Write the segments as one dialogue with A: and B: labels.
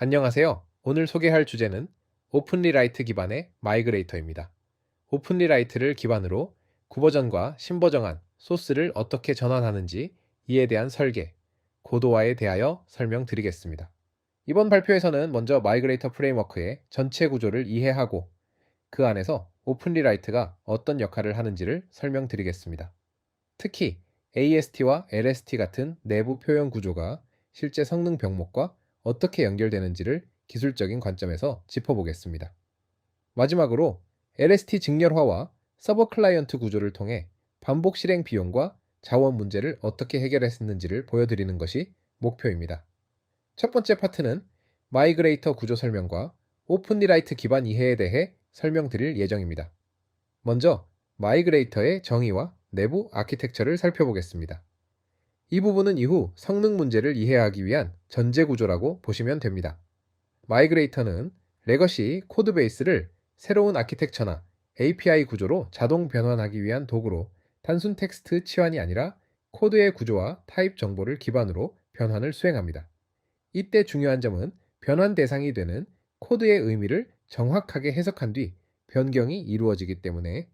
A: 안녕하세요. 오늘 소개할 주제는 오픈리라이트 기반의 마이그레이터입니다. 오픈리라이트를 기반으로 구버전과 신버전한 소스를 어떻게 전환하는지 이에 대한 설계, 고도화에 대하여 설명드리겠습니다. 이번 발표에서는 먼저 마이그레이터 프레임워크의 전체 구조를 이해하고 그 안에서 오픈리라이트가 어떤 역할을 하는지를 설명드리겠습니다. 특히 AST와 LST 같은 내부 표현 구조가 실제 성능 병목과 어떻게 연결되는지를 기술적인 관점에서 짚어보겠습니다. 마지막으로 LST 직렬화와 서버 클라이언트 구조를 통해 반복 실행 비용과 자원 문제를 어떻게 해결했는지를 보여드리는 것이 목표입니다. 첫 번째 파트는 마이그레이터 구조 설명과 오픈리라이트 기반 이해에 대해 설명드릴 예정입니다. 먼저 마이그레이터의 정의와 내부 아키텍처를 살펴보겠습니다. 이 부분은 이후 성능 문제를 이해하기 위한 전제 구조라고 보시면 됩니다. 마이그레이터는 레거시 코드베이스를 새로운 아키텍처나 API 구조로 자동 변환하기 위한 도구로 단순 텍스트 치환이 아니라 코드의 구조와 타입 정보를 기반으로 변환을 수행합니다. 이때 중요한 점은 변환 대상이 되는 코드의 의미를 정확하게 해석한 뒤 변경이 이루어지기 때문에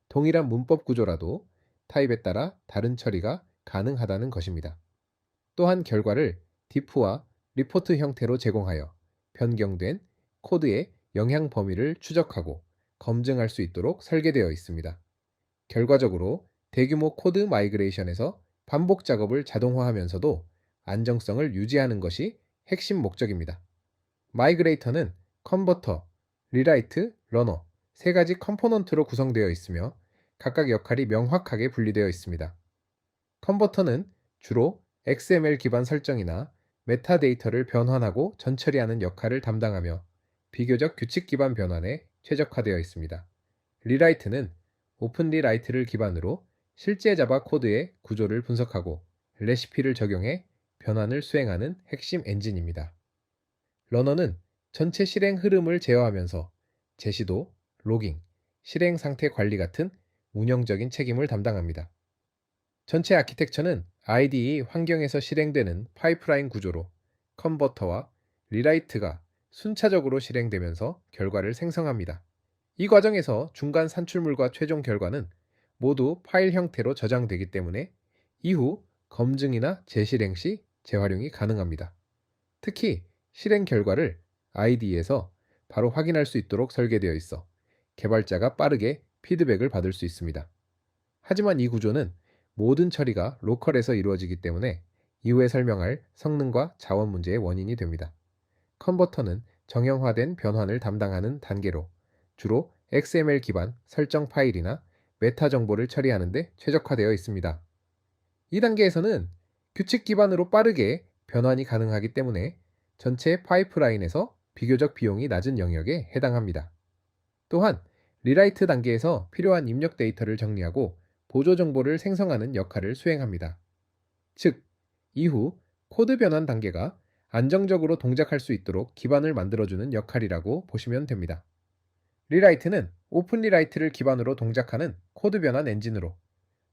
A: 동일한 문법 구조라도 타입에 따라 다른 처리가 가능하다는 것입니다. 또한 결과를 diff와 리포트 형태로 제공하여 변경된 코드의 영향 범위를 추적하고 검증할 수 있도록 설계되어 있습니다. 결과적으로 대규모 코드 마이그레이션에서 반복 작업을 자동화하면서도 안정성을 유지하는 것이 핵심 목적입니다. 마이그레이터는 컨버터, 리라이트, 러너 세 가지 컴포넌트로 구성되어 있으며 각각 역할이 명확하게 분리되어 있습니다. 컨버터는 주로 XML 기반 설정이나 메타데이터를 변환하고 전처리하는 역할을 담당하며 비교적 규칙 기반 변환에 최적화되어 있습니다. 리라이트는 오픈리라이트를 기반으로 실제 자바 코드의 구조를 분석하고 레시피를 적용해 변환을 수행하는 핵심 엔진입니다. 러너는 전체 실행 흐름을 제어하면서 제시도, 로깅, 실행 상태 관리 같은 운영적인 책임을 담당합니다. 전체 아키텍처는 IDE 환경에서 실행되는 파이프라인 구조로 컨버터와 리라이트가 순차적으로 실행되면서 결과를 생성합니다. 이 과정에서 중간 산출물과 최종 결과는 모두 파일 형태로 저장되기 때문에 이후 검증이나 재실행 시 재활용이 가능합니다. 특히 실행 결과를 IDE에서 바로 확인할 수 있도록 설계되어 있어 개발자가 빠르게 피드백을 받을 수 있습니다. 하지만 이 구조는 모든 처리가 로컬에서 이루어지기 때문에 이후에 설명할 성능과 자원 문제의 원인이 됩니다. 컨버터는 정형화된 변환을 담당하는 단계로 주로 XML 기반 설정 파일이나 메타 정보를 처리하는 데 최적화되어 있습니다. 이 단계에서는 규칙 기반으로 빠르게 변환이 가능하기 때문에 전체 파이프라인에서 비교적 비용이 낮은 영역에 해당합니다. 또한 리라이트 단계에서 필요한 입력 데이터를 정리하고 보조 정보를 생성하는 역할을 수행합니다. 즉, 이후 코드 변환 단계가 안정적으로 동작할 수 있도록 기반을 만들어주는 역할이라고 보시면 됩니다. 리라이트는 오픈 리라이트를 기반으로 동작하는 코드 변환 엔진으로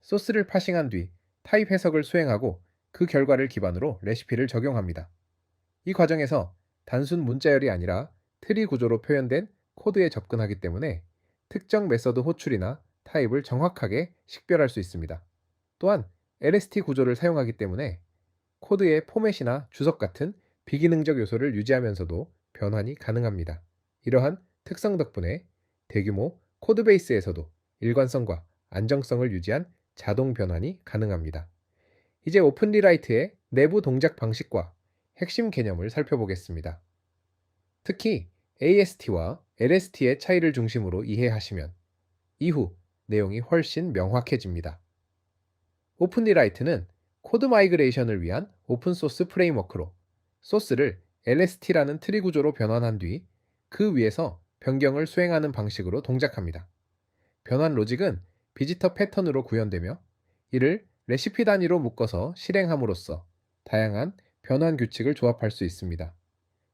A: 소스를 파싱한 뒤 타입 해석을 수행하고 그 결과를 기반으로 레시피를 적용합니다. 이 과정에서 단순 문자열이 아니라 트리 구조로 표현된 코드에 접근하기 때문에 특정 메서드 호출이나 타입을 정확하게 식별할 수 있습니다. 또한 LST 구조를 사용하기 때문에 코드의 포맷이나 주석 같은 비기능적 요소를 유지하면서도 변환이 가능합니다. 이러한 특성 덕분에 대규모 코드베이스에서도 일관성과 안정성을 유지한 자동 변환이 가능합니다. 이제 오픈리라이트의 내부 동작 방식과 핵심 개념을 살펴보겠습니다. 특히 AST와 LST의 차이를 중심으로 이해하시면 이후 내용이 훨씬 명확해집니다. 오픈리라이트는 코드 마이그레이션을 위한 오픈소스 프레임워크로 소스를 LST라는 트리 구조로 변환한 뒤 그 위에서 변경을 수행하는 방식으로 동작합니다. 변환 로직은 비지터 패턴으로 구현되며 이를 레시피 단위로 묶어서 실행함으로써 다양한 변환 규칙을 조합할 수 있습니다.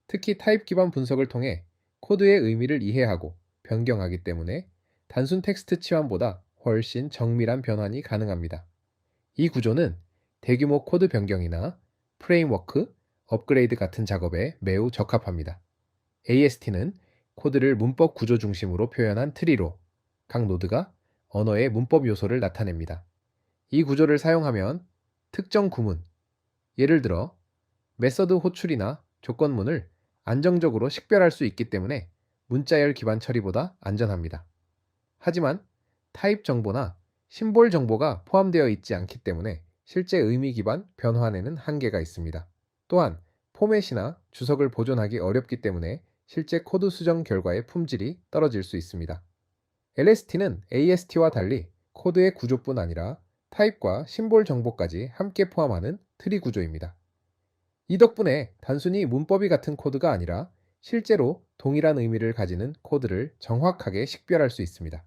A: 특히 타입 기반 분석을 통해 코드의 의미를 이해하고 변경하기 때문에 단순 텍스트 치환보다 훨씬 정밀한 변환이 가능합니다. 이 구조는 대규모 코드 변경이나 프레임워크, 업그레이드 같은 작업에 매우 적합합니다. AST는 코드를 문법 구조 중심으로 표현한 트리로 각 노드가 언어의 문법 요소를 나타냅니다. 이 구조를 사용하면 특정 구문, 예를 들어 메서드 호출이나 조건문을 안정적으로 식별할 수 있기 때문에 문자열 기반 처리보다 안전합니다. 하지만 타입 정보나 심볼 정보가 포함되어 있지 않기 때문에 실제 의미 기반 변환에는 한계가 있습니다. 또한 포맷이나 주석을 보존하기 어렵기 때문에 실제 코드 수정 결과의 품질이 떨어질 수 있습니다. LST는 AST와 달리 코드의 구조뿐 아니라 타입과 심볼 정보까지 함께 포함하는 트리 구조입니다. 이 덕분에 단순히 문법이 같은 코드가 아니라 실제로 동일한 의미를 가지는 코드를 정확하게 식별할 수 있습니다.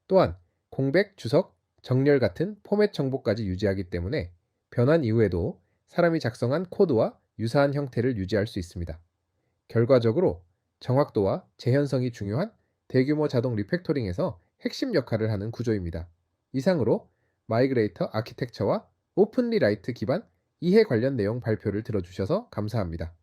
A: 또한 공백, 주석, 정렬 같은 포맷 정보까지 유지하기 때문에 변환 이후에도 사람이 작성한 코드와 유사한 형태를 유지할 수 있습니다. 결과적으로 정확도와 재현성이 중요한 대규모 자동 리팩토링에서 핵심 역할을 하는 구조입니다. 이상으로 마이그레이터 아키텍처와 오픈리라이트 기반 이해 관련 내용 발표를 들어주셔서 감사합니다.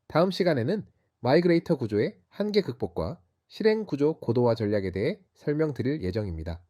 A: 다음 시간에는 마이그레이터 구조의 한계 극복과 실행 구조 고도화 전략에 대해 설명드릴 예정입니다.